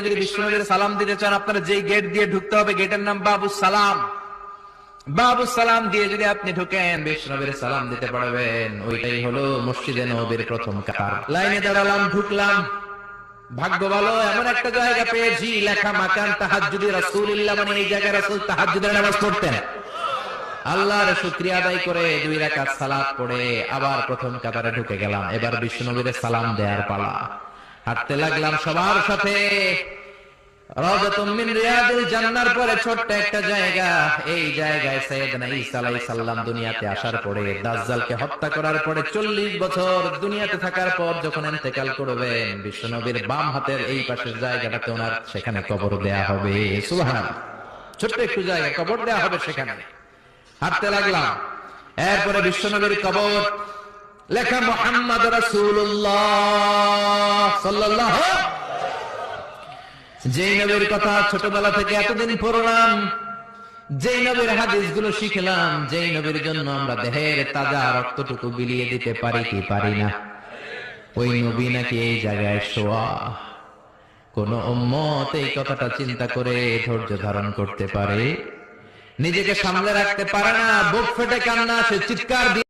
যদি বিশ্বনবীর সালাম দিতে চান, আপনারা যেই গেট দিয়ে ঢুকতে হবে, গেটের নাম বাবুস সালাম। বাবুস সালাম দিয়ে যদি আপনি ঢুকেন, বিশ্বনবীর সালাম দিতে পারবেন। ওইটাই হলো মসজিদে নববীর প্রথম কাতার। লাইনে দাঁড়ালাম, ঢুকলাম। ভাগ্য ভালো, এমন একটা জায়গা পেয়েছি লেখা মাকান তাহাজ্জুদি রাসূলুল্লাহ, মানে এই জায়গায় রাসূল তাহাজ্জুদের নামাজ পড়তেন। আল্লাহর শুকরিয়া আদায় করে 2 রাকাত সালাত পড়ে আবার প্রথম কাতারে ঢুকে গেলাম। এবার বিশ্বনবীর সালাম দেওয়ার পালা। হাঁটতে লাগলাম সবার সাথে। রাওযাতুম মিন রিয়াদিল জান্নার পরে ছোট্ট একটা জায়গা, এই জায়গায় সাইয়েদনা ঈসা আলাইহিস সালাম দুনিয়াতে আসার পরে, দাজ্জালকে হত্যা করার পরে 40 বছর দুনিয়াতে থাকার পর যখন ইন্তেকাল করবেন, বিশ্বনবীর বাম হাতের এই পাশের জায়গাটাতে ওনার সেখানে কবর দেয়া হবে। সুবহানাল্লাহ, ছোট্ট একটু জায়গা, কবর দেয়া হবে সেখানে। হাঁটতে লাগলাম, এরপরে বিশ্বনবীর কবর, লেখা মুহাম্মদ রাসূলুল্লাহ সাল্লাল্লাহু। যেই নবীর কথা ছোটবেলা থেকে এতদিন পড়লাম, যেই নবীর হাদিসগুলো শিখলাম, যেই নবীর জন্য আমরা দেহের তাজা রক্তটুকু বিলিয়ে দিতে পারি কি পারি না, ওই নবী নাকি এই জায়গায় শোয়া। কোন উম্মত এই কথাটা চিন্তা করে ধৈর্য ধারণ করতে পারে? নিজেকে সামলে রাখতে পারে না, বুক ফেটে কান্না আসে, চিৎকার দিয়ে